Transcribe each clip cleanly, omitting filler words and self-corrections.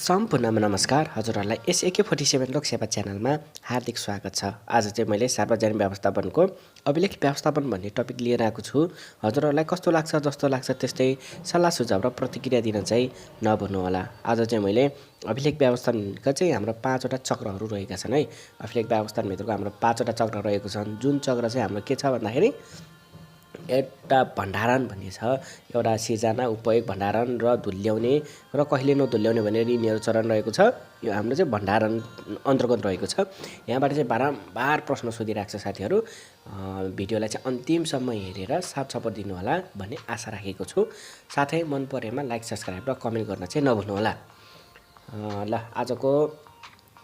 सम्पूर्णमा नमस्कार। हजुरहरूलाई यस AK47 लोकसेवा च्यानलमा हार्दिक स्वागत छ। आज चाहिँ मैले सार्वजनिक व्यवस्थापनको अभिलेख व्यवस्थापन भन्ने टपिक लिएर आएको छु। हजुरहरूलाई कस्तो लाग्छ जस्तो लाग्छ त्यस्तै सल्लाह सुझाव र प्रतिक्रिया दिन चाहिँ नभुल्नुहोला। आज चाहिँ मैले अभिलेख व्यवस्थापनका चाहिँ हाम्रो 5वटा चक्रहरू रहेका छन् है। अभिलेख व्यवस्थापनभित्रको हाम्रो 5वटा चक्र रहेको छन्। जुन चक्र चाहिँ हाम्रो के छ भन्दाखेरि एउटा भण्डारण भन्ने छ, एउटा सिर्जना, उपयोग, भण्डारण र धुल्याउने र कहिले नधुल्याउने भनेर यिनीहरू चरण रहेको छ। यो हाम्रो चाहिँ भण्डारण अन्तर्गत रहेको छ। यहाँबाट चाहिँ बारम्बार प्रश्न सोधिरहेको छ साथीहरू। भिडियोलाई चाहिँ अन्तिमसम्म हेरेर साथ सपोर्ट दिनुहोला भन्ने आशा राखेको छु। साथै मन परेमा लाइक, सब्सक्राइब र कमेन्ट गर्न चाहिँ नभुल्नुहोला। ल आजको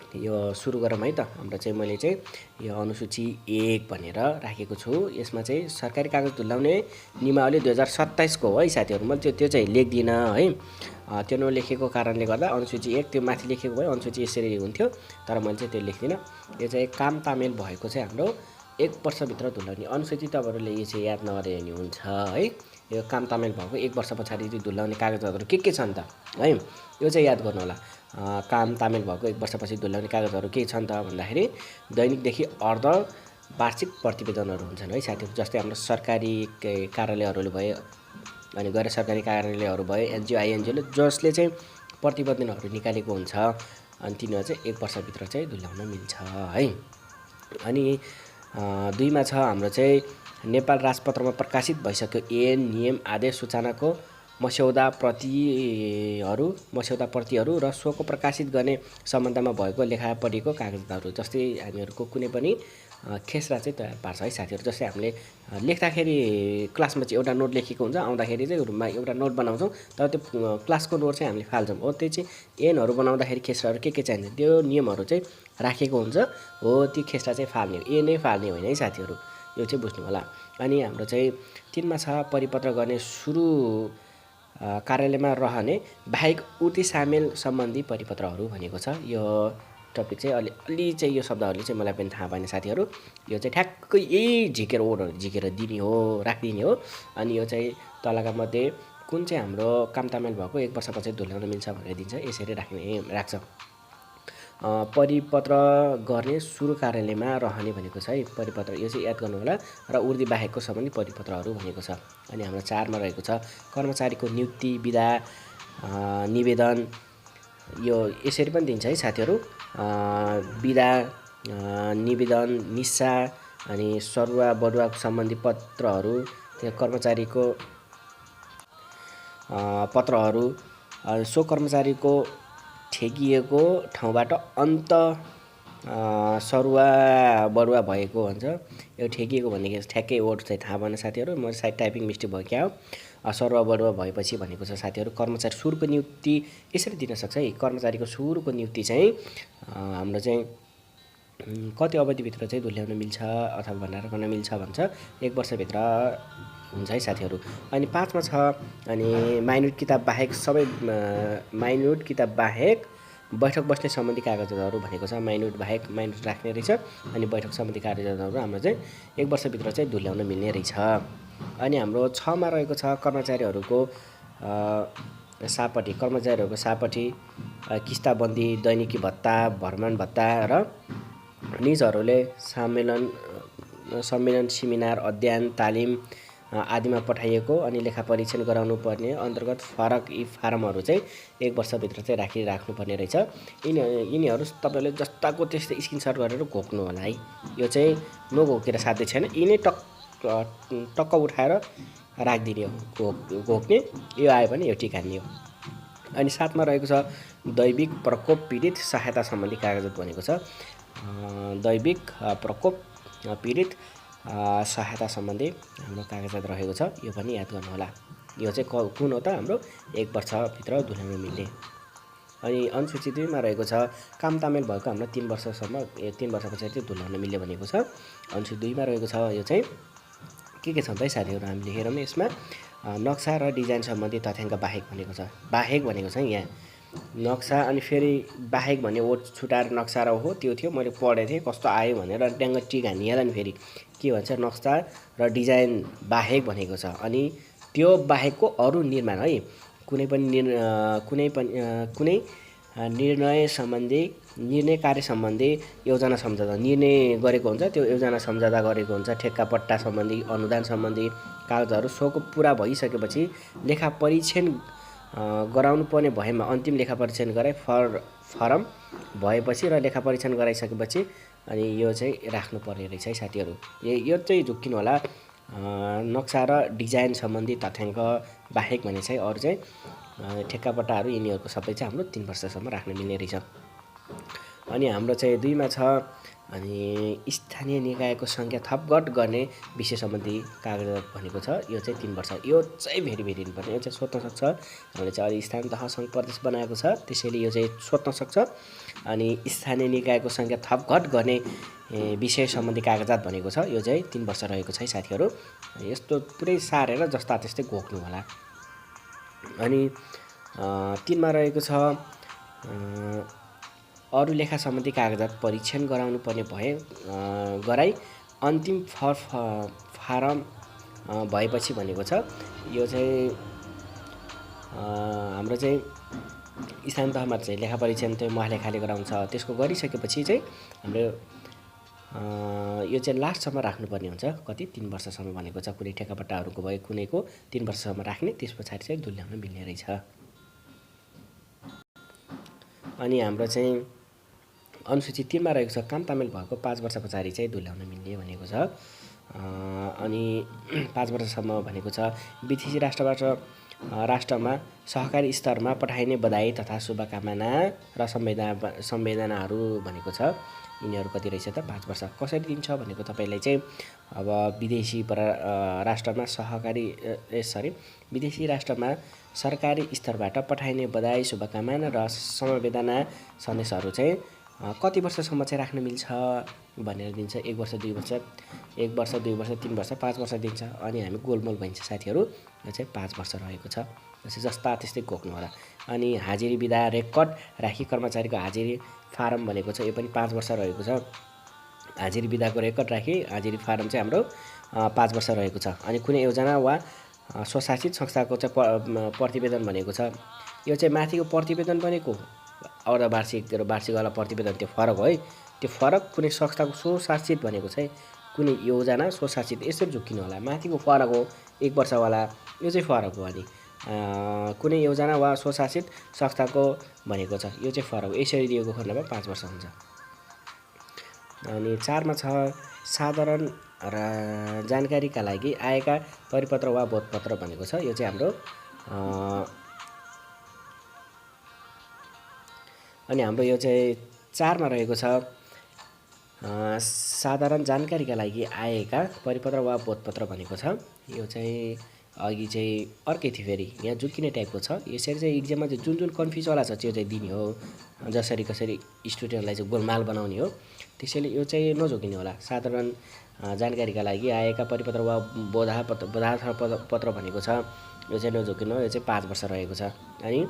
यो सुरु गरौँ है त। हाम्रो चाहिँ मैले चाहिँ यो अनुसूची 1 भनेर राखेको छु। यसमा चाहिँ सरकारी कागज धुल्याउने नियमावली 2027 को हो है साथीहरू। मैले त्यो चाहिँ लेख्दिनँ है। त्यो नलेखेको कारणले गर्दा अनुसूची 1 त्यो माथि लेखेको भए अनुसूची यसरी हुन्थ्यो, तर मैले चाहिँ त्यो लेख्दिनँ। यो चाहिँ काम तामेल भएको चाहिँ हाम्रो 1 वर्षभित्र धुल्याउने अनुसूची। तपाईँहरूले यो चाहिँ याद नगरे नि हुन्छ है। यो काम तामेल भएको 1 वर्ष पछाडि धुल्याउने कागजहरू के छन् त है, यो चाहिँ याद गर्नु होला। काम तामेल भएको 1 वर्षपछि धुल्याउने कागजहरू के छन् त भन्दाखेरि दैनिकदेखि अर्ध वार्षिक प्रतिवेदनहरू हुन्छन् है साथीहरू। जस्तै हाम्रो सरकारी कार्यालयहरूले भयो अनि गैर सरकारी कार्यालयहरू भयो, एनजिओ आइएनजिओले जसले चाहिँ प्रतिवेदनहरू निकालेको हुन्छ अनि तिनीहरू चाहिँ 1 वर्षभित्र चाहिँ धुल्याउन मिल्छ है। अनि 2 मा छ हाम्रो चाहिँ नेपाल राजपत्रमा प्रकाशित भइसक्यो ऐन, नियम, आदेश, सूचनाको मस्यौदा प्रतिहरू र सोको प्रकाशित गर्ने सम्बन्धमा भएको लेखापढीको कागजातहरू। जस्तै हामीहरूको कुनै पनि खेसरा चाहिँ तयार पार्छ है साथीहरू। जस्तै हामीले लेख्दाखेरि क्लासमा चाहिँ एउटा नोट लेखेको हुन्छ, आउँदाखेरि चाहिँ रुममा एउटा नोट बनाउँछौँ, तर त्यो क्लासको नोट चाहिँ हामीले फाल्छौँ। हो त्यो चाहिँ ऐनहरू बनाउँदाखेरि खेसराहरू के चाहिन्छ त्यो नियमहरू चाहिँ राखेको हुन्छ। हो ती खेसरा चाहिँ फाल्ने हो, ऐनै फाल्ने होइन है साथीहरू, यो चाहिँ बुझ्नु होला। अनि हाम्रो चाहिँ 3 मा छ परिपत्र गर्ने सुरु कार्यालयमा रहने बाहेक उति सामेल सम्बन्धी परिपत्रहरू भनेको छ। यो टपिक चाहिँ अलि चाहिँ यो शब्दहरूले चाहिँ मलाई पनि थाहा भएन साथीहरू। यो चाहिँ ठ्याक्कै यही झिकेर ओडहरू झिकेर दिने हो, राखिदिने हो। अनि यो चाहिँ तलका मध्ये कुन चाहिँ हाम्रो काम तामेल भएको 1 वर्षपछि धुल्याउन मिल्छ भनेर दिन्छ, यसरी राख्छ। परिपत्र गर्ने सुरु कार्यालयमा रहने भनेको छ है परिपत्र, यो चाहिँ याद गर्नु होला। र उर्दी बाहेकको सम्बन्धी परिपत्रहरू भनेको छ। अनि हाम्रो 4 मा रहेको छ कर्मचारीको नियुक्ति, बिदा, निवेदन। यो यसरी पनि दिन्छ है साथीहरू। बिदा, निवेदन, निस्सा अनि सरुवा बडुवा सम्बन्धी पत्रहरू, त्यो कर्मचारीको पत्रहरू। सो कर्मचारीको ठेकिएको ठाउँबाट अन्त सरुवा बडुवा भएको भन्छ। यो ठेकिएको भन्ने ठ्याक्कै वर्ड चाहिँ थाहा भएन साथीहरू, म सायद टाइपिङ मिस्टेक भयो क्या हो। सरुवा बडुवा भएपछि भनेको छ साथीहरू कर्मचारी सुरुको नियुक्ति यसरी दिन सक्छ है। कर्मचारीको सुरुको नियुक्ति चाहिँ हाम्रो चाहिँ कति अवधिभित्र चाहिँ धुल्याउन मिल्छ अथवा भण्डारण गर्न मिल्छ भन्छ, 1 वर्षभित्र हुन्छ है साथीहरू। अनि 5 मा छ अनि माइन्युट किताब बाहेक सबै माइन्युट किताब बाहेक बैठक बस्ने सम्बन्धी कागजातहरू भनेको छ। माइन्युट बाहेक माइन्युट राख्ने रहेछ। अनि बैठक सम्बन्धी कागजातहरू हाम्रो चाहिँ 1 वर्षभित्र चाहिँ धुल्याउन मिल्ने रहेछ। अनि हाम्रो 6 मा रहेको छ कर्मचारीहरूको सापटी, कर्मचारीहरूको सापटी, किस्ताबन्दी, दैनिकी भत्ता, भ्रमण भत्ता र निजहरूले सम्मेलन, सेमिनार, अध्ययन, तालिम आदिमा पठाइएको अनि लेखा परीक्षण गराउनु पर्ने अन्तर्गत फरक यी फारमहरू चाहिँ 1 वर्षभित्र चाहिँ राख्नुपर्ने रहेछ। यिनीहरू तपाईँले जस्ताको त्यस्तै स्क्रिनसट गरेर घोक्नु होला है। यो चाहिँ नघोकेर साध्य छैन, यिनै टक्क उठाएर राखिदिने हो, घोक्ने यो आयो भने यो टिकान्ने हो। अनि 7 मा रहेको छ दैविक प्रकोप पीडित सहायता सम्बन्धी कागजात भनेको छ। दैविक प्रकोप पीडित सहायता सम्बन्धी हाम्रो कागजात रहेको छ, यो पनि याद गर्नु होला। यो चाहिँ कुन हो त हाम्रो 1 वर्षभित्र धुल्याउन मिल्ने। अनि अनुसूची 2 मा रहेको छ काम तामेल भएको हाम्रो 3 वर्षसम्म 3 वर्ष पछाडि चाहिँ धुल्याउन मिल्ने भनेको छ। अनुसूची 2 मा रहेको छ यो चाहिँ के छ त है साथीहरू, हामीले हेरौँ यसमा नक्सा र डिजाइन सम्बन्धी तथ्याङ्क बाहेक भनेको छ। बाहेक भनेको छ यहाँ नक्सा अनि फेरि बाहेक भन्ने वर्ड छुटाएर नक्सा र हो त्यो थियो, मैले पढेको थिएँ कस्तो आयो भनेर ट्याङ्ग टिक हानिहाल्यो नि। फेरि के भन्छ नक्सा र डिजाइन बाहेक भनेको छ। अनि त्यो बाहेकको अरू निर्माण है कुनै निर्णय कार्य सम्बन्धी योजना सम्झौता निर्णय गरेको हुन्छ, त्यो योजना सम्झौता गरेको हुन्छ। ठेक्का पट्टा सम्बन्धी, अनुदान सम्बन्धी कागजहरू सोको पुरा भइसकेपछि लेखा परीक्षण गराउनु पर्ने भएमा अन्तिम लेखा परीक्षण गराइ फरम भएपछि र लेखा परीक्षण गराइसकेपछि अनि यो चाहिँ राख्नुपर्ने रहेछ है साथीहरू। यो चाहिँ झुक्किनु होला। नक्सा र डिजाइन सम्बन्धी तथ्याङ्क बाहेक भने चाहिँ अरू चाहिँ ठेक्कापट्टाहरू यिनीहरूको सबै चाहिँ हाम्रो 3 वर्षसम्म राख्न मिल्ने रहेछ। अनि हाम्रो चाहिँ 2 मा छ अनि स्थानीय निकायको सङ्ख्या थपघट गर्ने विषय सम्बन्धी कागज भनेको छ। यो चाहिँ 3 वर्ष। यो चाहिँ भेरी इम्पोर्टेन्ट। यो चाहिँ सोध्न सक्छ। हामीले चाहिँ अहिले स्थानीय तह सङ्घ प्रदेश बनाएको छ, त्यसैले यो चाहिँ सोध्न सक्छ। अनि स्थानीय निकायको सङ्ख्या थपघट गर्ने विषय सम्बन्धी कागजात भनेको छ। यो चाहिँ 3 वर्ष रहेको छ है साथीहरू। यस्तो पुरै सारेर जस्ता त्यस्तै घोक्नु होला। अनि 3 मा रहेको छ अरू लेखा सम्बन्धी कागजात परीक्षण गराउनु पर्ने भए गराई अन्तिम फारम भएपछि भनेको छ। यो चाहिँ हाम्रो चाहिँ स्थानीय तहमा चाहिँ लेखा परीक्षण त्यो महालेखाले गराउँछ। त्यसको गरिसकेपछि चाहिँ हाम्रो यो चाहिँ लास्टसम्म राख्नुपर्ने हुन्छ। कति 3 वर्षसम्म भनेको छ। कुनै ठेक्कापट्टाहरूको भए कुनैको 3 वर्षसम्म राख्ने, त्यस पछाडि चाहिँ दुल्याउन मिल्ने रहेछ। अनि हाम्रो चाहिँ अनुसूची 3 मा रहेको छ काम तामेल भएको 5 वर्ष पछाडि चाहिँ दुल्याउन मिल्ने भनेको छ। अनि 5 वर्षसम्म भनेको छ। विदेशी राष्ट्रमा सहकारी स्तरमा पठाइने बधाई तथा शुभकामना र सम्वेदनाहरू भनेको छ। यिनीहरू कति रहेछ त 5 वर्ष। कसरी दिन्छ भनेको तपाईँलाई चाहिँ अब विदेशी राष्ट्रमा सरकारी स्तरबाट पठाइने बधाई शुभकामना र समवेदना सन्देशहरू चाहिँ कति वर्षसम्म चाहिँ राख्न मिल्छ भनेर दिन्छ। 1 वर्ष 2 वर्ष 1 वर्ष 2 वर्ष 3 वर्ष 5 वर्ष दिन्छ। अनि हामी गोलमोल भइन्छ साथीहरू। यो चाहिँ 5 वर्ष रहेको छ। जस्ता त्यस्तै घोक्नु होला। अनि हाजिरी बिदा रेकर्ड राखी कर्मचारीको हाजिरी फारम भनेको छ। यो पनि 5 वर्ष रहेको छ। हाजिरी बिदाको रेकर्ड राखी हाजिरी फारम चाहिँ हाम्रो 5 वर्ष रहेको छ। अनि कुनै योजना वा स्वशासित संस्थाको चाहिँ प्रतिवेदन भनेको छ। यो चाहिँ माथिको प्रतिवेदन बनेको अर्धवार्षिक र वार्षिकवाला प्रतिवेदन त्यो फरक हो है। त्यो फरक कुनै संस्थाको स्वशासित भनेको चाहिँ कुनै योजना स्वशासित यसरी झुक्किनु होला। माथिको फरक हो 1 वर्षवाला, यो चाहिँ फरक हो। अनि कुनै योजना वा स्वशासित संस्थाको भनेको छ, यो चाहिँ फरक हो। यसरी दिएको खण्डमा 5 वर्ष हुन्छ। अनि 4 मा छ साधारण र जानकारीका लागि आएका परिपत्र वा बोधपत्र भनेको छ। यो चाहिँ हाम्रो अनि हाम्रो यो चाहिँ 4 मा रहेको छ साधारण जानकारीका लागि आएका परिपत्र वा बोधपत्र भनेको छ। यो चाहिँ अघि चाहिँ अर्कै थियो, फेरि यहाँ झुक्किने टाइपको छ। यसरी चाहिँ इक्जाममा चाहिँ जुन कन्फ्युजवाला छ त्यो चाहिँ दिने हो। जसरी कसरी स्टुडेन्टलाई चाहिँ गोलमाल बनाउने हो, त्यसैले यो चाहिँ नझुक्किने होला। साधारण जानकारीका लागि आएका परिपत्र वा बोधापत्र भनेको छ। यो चाहिँ नझुक्किनु हो। यो चाहिँ 5 वर्ष रहेको छ। अनि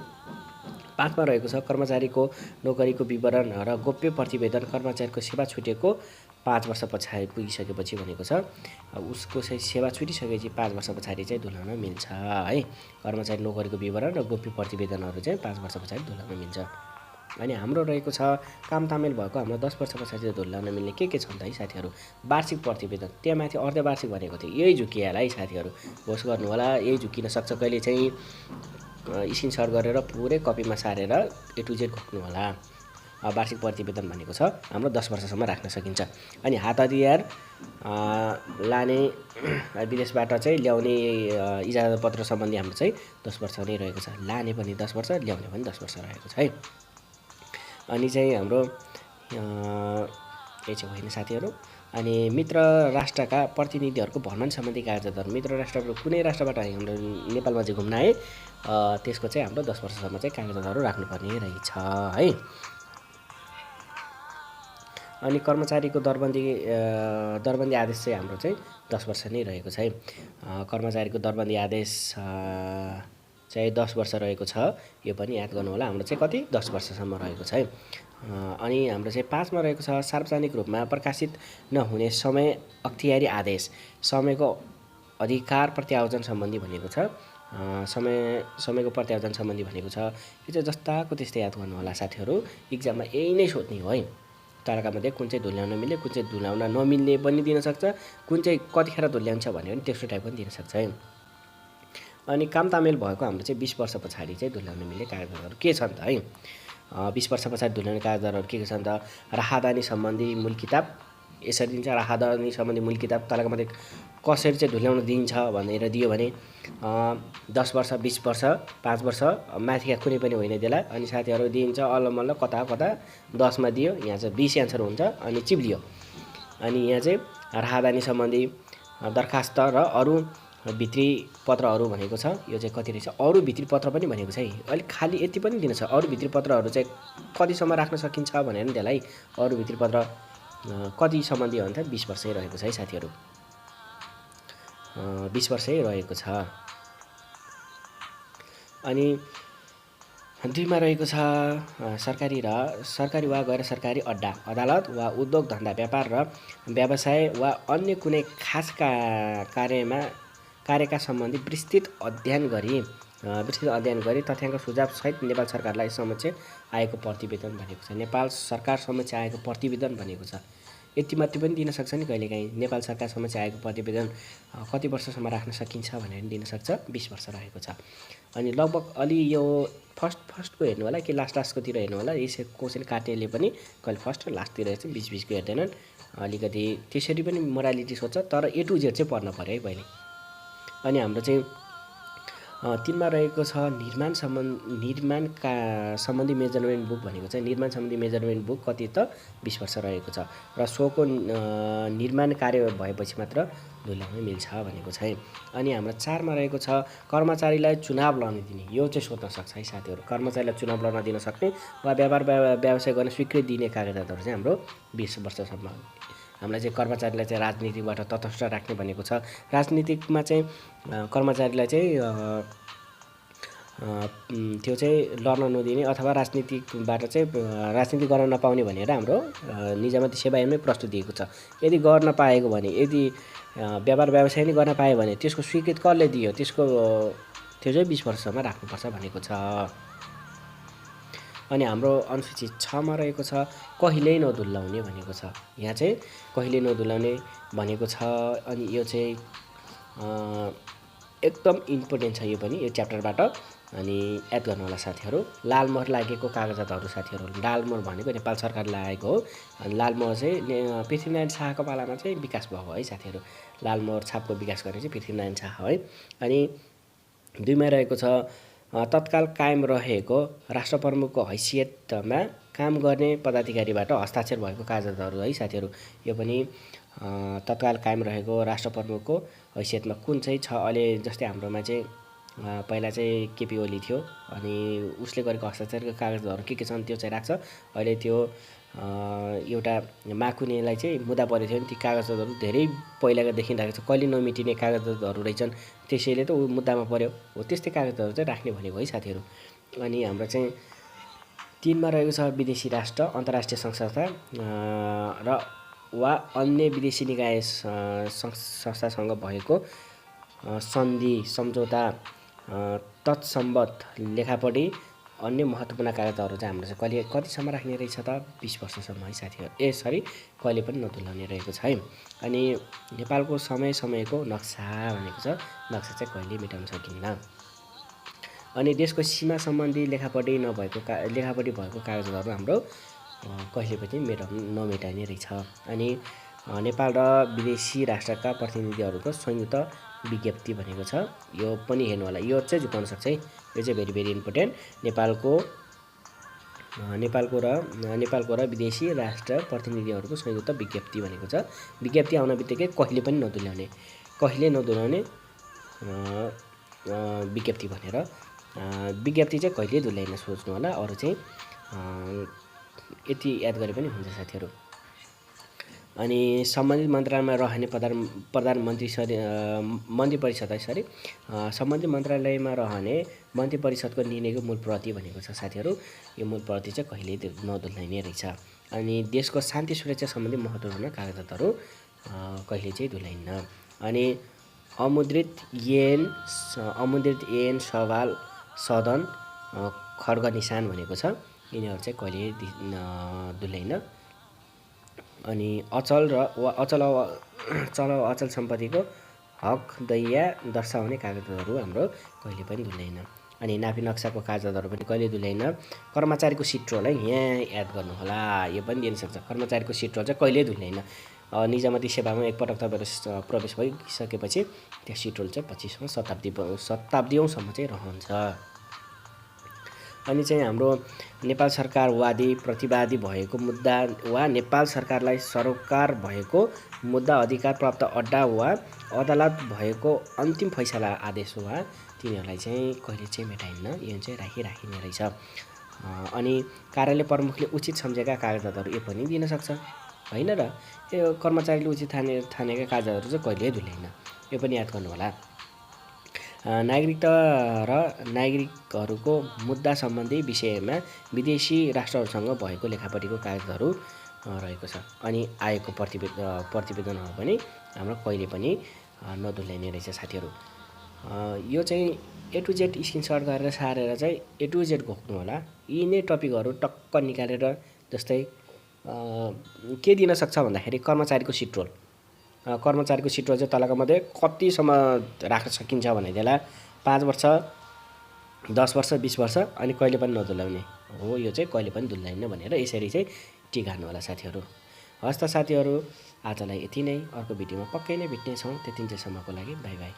5 मा रहेको छ कर्मचारीको नोकरीको विवरण र गोप्य प्रतिवेदन कर्मचारीको सेवा छुटेको 5 वर्ष पछाडि पुगिसकेपछि भनेको छ। उसको चाहिँ सेवा छुटिसकेपछि 5 वर्ष पछाडि चाहिँ दुल्याउन मिल्छ है। कर्मचारी नोकरीको विवरण र गोप्य प्रतिवेदनहरू चाहिँ 5 वर्ष पछाडि दुल्याउन मिल्छ। अनि हाम्रो रहेको छ काम तामेल भएको हाम्रो 10 वर्ष पछाडि चाहिँ दुल्याउन मिल्ने के छन् त है साथीहरू। वार्षिक प्रतिवेदन, त्यहाँ माथि अर्धवार्षिक भनेको थियो। यही झुकिहाल्छ है साथीहरू, होस् गर्नु होला। यही झुकिन सक्छ। कहिले चाहिँ स्क्रिनसट गरेर पुरै कपीमा सारेर A to Z घोक्नु होला। वार्षिक प्रतिवेदन भनेको छ हाम्रो 10 वर्षसम्म राख्न सकिन्छ। अनि हात हतियार लाने विदेशबाट चाहिँ ल्याउने इजाजत पत्र सम्बन्धी हाम्रो चाहिँ 10 वर्ष नै रहेको छ। लाने पनि 10 वर्ष, ल्याउने पनि 10 वर्ष रहेको छ है। अनि चाहिँ हाम्रो यही चाहिँ होइन साथीहरू। अनि मित्र राष्ट्रका प्रतिनिधिहरूको भ्रमण सम्बन्धी कागजातहरू, मित्र राष्ट्रको कुनै राष्ट्रबाट हाम्रो नेपालमा चाहिँ घुम्न आए त्यसको चाहिँ हाम्रो 10 वर्षसम्म चाहिँ कागजातहरू राख्नुपर्ने रहेछ है। अनि कर्मचारीको दरबन्दी आदेश चाहिँ हाम्रो चाहिँ 10 वर्ष नै रहेको छ है। कर्मचारीको दरबन्दी आदेश चाहिँ 10 वर्ष रहेको छ। यो पनि याद गर्नु होला। हाम्रो चाहिँ कति 10 वर्षसम्म रहेको छ है। अनि हाम्रो चाहिँ 5 मा रहेको छ सार्वजनिक रूपमा प्रकाशित नहुने समय अख्तियारी आदेश, समयको अधिकार प्रत्यायोजन सम्बन्धी भनेको छ। समयको प्रत्यावर्तन सम्बन्धी भनेको छ। यो चाहिँ जस्ताको त्यस्तै याद गर्नु होला साथीहरू। इक्जाममा यही नै सोध्ने हो है। तारकामध्ये कुन चाहिँ धुल्याउन मिल्ने, कुन चाहिँ धुल्याउन नमिल्ने पनि दिन सक्छ, कुन चाहिँ कतिखेर धुल्याउँछ भन्ने पनि त्यस्तो टाइप पनि दिन सक्छ है। अनि काम तामेल भएको हाम्रो चाहिँ 20 वर्ष पछाडि चाहिँ धुल्याउन मिल्ने कागजातहरू के छन् त है। 20 वर्ष पछाडि धुल्याउने कागजातहरू के छन् त? राहदानी सम्बन्धी मूल किताब यसरी दिन्छ। राहदानी सम्बन्धी मूल किताब तलकामध्ये कसरी चाहिँ धुल्याउन दिइन्छ भनेर दियो भने 10 वर्ष, 20 वर्ष, 5 वर्ष माथिका कुनै पनि होइन त्यसलाई। अनि साथीहरू दिइन्छ अल्लमल्ल कता कता 10 मा दियो, यहाँ चाहिँ 20 एन्सर हुन्छ अनि चिप्लियो। अनि यहाँ चाहिँ राहदानी सम्बन्धी दरखास्त र अरू भित्री पत्रहरू भनेको छ। यो चाहिँ कति रहेछ? अरू भित्री पत्र पनि भनेको छ है। अलिक खाली यति पनि दिन छ, अरू भित्री पत्रहरू चाहिँ कतिसम्म राख्न सकिन्छ भनेर नि त्यसलाई। अरू भित्री पत्र कति सम्बन्धी हो भने 20 वर्षै रहेको छ है साथीहरू। 20 वर्षै रहेको छ। अनि 2 मा रहेको छ सरकारी वा गैर सरकारी अड्डा, अदालत वा उद्योग धन्दा, व्यापार र व्यवसाय वा अन्य कुनै खास कार्यका सम्बन्धी विस्तृत अध्ययन गरी तथ्याङ्क सुझाव सहित नेपाल सरकारलाई समक्ष आएको प्रतिवेदन भनेको छ। नेपाल सरकार समक्ष आएको प्रतिवेदन भनेको छ। यति मात्रै पनि दिन सक्छ नि कहिलेकाहीँ। नेपाल सरकार समक्ष आएको प्रतिवेदन कति वर्षसम्म राख्न सकिन्छ भनेर दिन सक्छ। 20 वर्ष रहेको छ। अनि लगभग अलि यो फर्स्टको हेर्नु होला कि लास्टतिर हेर्नु होला। यसो क्वेसन काट्नेले पनि कहिले फर्स्ट र लास्टतिर चाहिँ 20-20 को हेर्दैनन्। अलिकति त्यसरी पनि मोरालिटी सोध्छ, तर A to Z चाहिँ पढ्न पर्यो है पहिले। अनि हाम्रो चाहिँ 3 मा रहेको छ निर्माण सम्बन्धी मेजरमेन्ट बुक भनेको चाहिँ। निर्माण सम्बन्धी मेजरमेन्ट बुक कति त 20 वर्ष रहेको छ र सोको निर्माण कार्य भएपछि मात्र धुल्याउन मिल्छ भनेको छ है। अनि हाम्रो 4 मा रहेको छ कर्मचारीलाई चुनाव लड्न दिने। यो चाहिँ सोध्न सक्छ है साथीहरू। कर्मचारीलाई चुनाव लड्न दिन सक्ने वा व्यापार व्यवसाय गर्न स्वीकृति दिने कागजातहरू चाहिँ हाम्रो 20 वर्षसम्म। हामीलाई चाहिँ कर्मचारीलाई चाहिँ राजनीतिबाट तटस्थ राख्ने भनेको छ। राजनीतिकमा चाहिँ कर्मचारीलाई चाहिँ त्यो चाहिँ लड्न नदिने अथवा राजनीतिकबाट चाहिँ राजनीति गर्न नपाउने भनेर हाम्रो निजामती सेवा ऐनमै प्रस्तुत दिएको छ। यदि गर्न पाएको भने, यदि व्यापार व्यवसाय नै गर्न पायो भने त्यसको स्वीकृति कसले दियो, त्यसको त्यो चाहिँ 20 वर्षसम्म राख्नुपर्छ भनेको छ। अनि हाम्रो अनुसूची 6 मा रहेको छ कहिल्यै नधुल्याउने भनेको छ। यहाँ चाहिँ कहिल्यै नधुल्याउने भनेको छ। अनि यो चाहिँ एकदम इम्पोर्टेन्ट छ यो पनि, यो च्याप्टरबाट। अनि याद गर्नु होला साथीहरू। लालमोहर लागेको कागजातहरू साथीहरू। लालमोहर भनेको नेपाल सरकारले लागेको हो। अनि लालमोहर चाहिँ पृथ्वीनारायण शाहको पालामा चाहिँ विकास भएको है साथीहरू। लालमोहर छापको विकास गर्ने चाहिँ पृथ्वीनारायण शाह है। अनि 2 मा रहेको छ तत्काल कायम रहेको राष्ट्रप्रमुखको हैसियतमा काम गर्ने पदाधिकारीबाट हस्ताक्षर भएको कागजातहरू है साथीहरू। यो पनि तत्काल कायम रहेको राष्ट्रप्रमुखको हैसियतमा कुन चाहिँ छ। अहिले जस्तै हाम्रोमा चाहिँ पहिला चाहिँ केपी ओली थियो। अनि उसले गरेको हस्ताक्षरको कागजातहरू के छन् त्यो चाहिँ राख्छ। अहिले त्यो एउटा माकुनेलाई चाहिँ मुद्दा परेको थियो नि, ती कागजातहरू धेरै पहिलाको देखिरहेको छ। कहिले नमिटिने कागजातहरू रहेछन्, त्यसैले त ऊ मुद्दामा पर्यो हो। त्यस्तै कागजातहरू चाहिँ राख्ने भनेको है साथीहरू। अनि हाम्रो चाहिँ 3 मा रहेको छ विदेशी राष्ट्र, अन्तर्राष्ट्रिय संस्था र वा अन्य विदेशी निकाय संस्थासँग भएको सन्धि सम्झौता तत्सम्बद्ध लेखापढी अन्य महत्त्वपूर्ण कागजातहरू चाहिँ हाम्रो चाहिँ कहिले कतिसम्म राख्ने रहेछ त 20 वर्षसम्म है साथीहरू। कहिले पनि नधुल्याउने रहेको छ है। अनि नेपालको समयको नक्सा भनेको छ। नक्सा चाहिँ कहिले मेटाउन सकिन्न। अनि देशको सीमा सम्बन्धी लेखापढी भएको कागजातहरू हाम्रो कहिले पनि नमेटाइने रहेछ। अनि नेपाल र विदेशी राष्ट्रका प्रतिनिधिहरूको संयुक्त विज्ञप्ति भनेको छ। यो पनि हेर्नु होला, यो चाहिँ झुकाउन सक्छ है। यो चाहिँ भेरी भेरी इम्पोर्टेन्ट। नेपालको र विदेशी राष्ट्र प्रतिनिधिहरूको संयुक्त विज्ञप्ति भनेको छ। विज्ञप्ति आउन बित्तिकै कहिले पनि नधुल्याउने विज्ञप्ति भनेर। विज्ञप्ति चाहिँ कहिले धुल्याइन सोच्नु होला। अरू चाहिँ यति याद गरे पनि हुन्छ साथीहरू। अनि सम्बन्धित मन्त्रालयमा रहने मन्त्री परिषद है सम्बन्धित मन्त्रालयमा रहने मन्त्री परिषदको निर्णयको मूल प्रति भनेको छ साथीहरू। यो मूल प्रति चाहिँ कहिले नधुल्याइने रहेछ। अनि देशको शान्ति सुरक्षा सम्बन्धी महत्त्वपूर्ण कागजातहरू कहिले चाहिँ धुल्याइन्न। अनि अमुद्रित ऐन सवाल सदन खड्ग निशान भनेको छ। यिनीहरू चाहिँ कहिले दुलैन। अनि अचल वा अचल सम्पत्तिको हक दैया दर्शाउने कागजातहरू हाम्रो कहिले पनि दुलैन। अनि नापी नक्साको कागजातहरू पनि कहिले दुलैन। कर्मचारीको सिट रोल है, यहाँ याद गर्नुहोला, यो पनि दिन सक्छ। कर्मचारीको सिट रोल चाहिँ कहिल्यै दुलैन। निजामती सेवामा एकपटक तपाईँहरू प्रवेश भइसकेपछि त्यो सिट रोल चाहिँ 25औं शताब्दीसम्म चाहिँ रहन्छ। अनि चाहिँ हाम्रो नेपाल सरकार वादी प्रतिवादी भएको मुद्दा वा नेपाल सरकारलाई सरोकार भएको मुद्दा अधिकार प्राप्त अड्डा वा अदालत भएको अन्तिम फैसला आदेश वा तिनीहरूलाई चाहिँ कहिले चाहिँ मेटाइन्न, यो चाहिँ राखिने रहेछ। अनि कार्यालय प्रमुखले उचित सम्झेका कागजातहरू यो पनि दिन सक्छ होइन र। यो कर्मचारीले उचित ठानेका कागजातहरू चाहिँ कहिल्यै दुलैन, यो पनि याद गर्नु होला। नागरिकता र नागरिकहरूको मुद्दा सम्बन्धी विषयमा विदेशी राष्ट्रहरूसँग भएको लेखापटीको कागजातहरू रहेको छ। अनि आएको प्रतिवेदनहरू पनि हाम्रो कहिले पनि नदुल्याइने रहेछ साथीहरू। यो चाहिँ ए टु जेड स्क्रिनसट गरेर सारेर चाहिँ ए टु जेड घोक्नु होला। यी नै टपिकहरू टक्क निकालेर, जस्तै के दिन सक्छ भन्दाखेरि कर्मचारीको सिट रोल चाहिँ तलका मध्ये कतिसम्म राख्न सकिन्छ भनेदेखिलाई 5 वर्ष, 10 वर्ष, 20 वर्ष, अनि कहिले पनि नदुल्याउने हो। यो चाहिँ कहिले पनि दुल्याइन्न भनेर यसरी चाहिँ टिक हाल्नु होला साथीहरू। हस् त साथीहरू, आजलाई यति नै। अर्को भिडियोमा पक्कै नै भेट्नेछौँ। त्यतिन्जेलसम्मको लागि बाई बाई।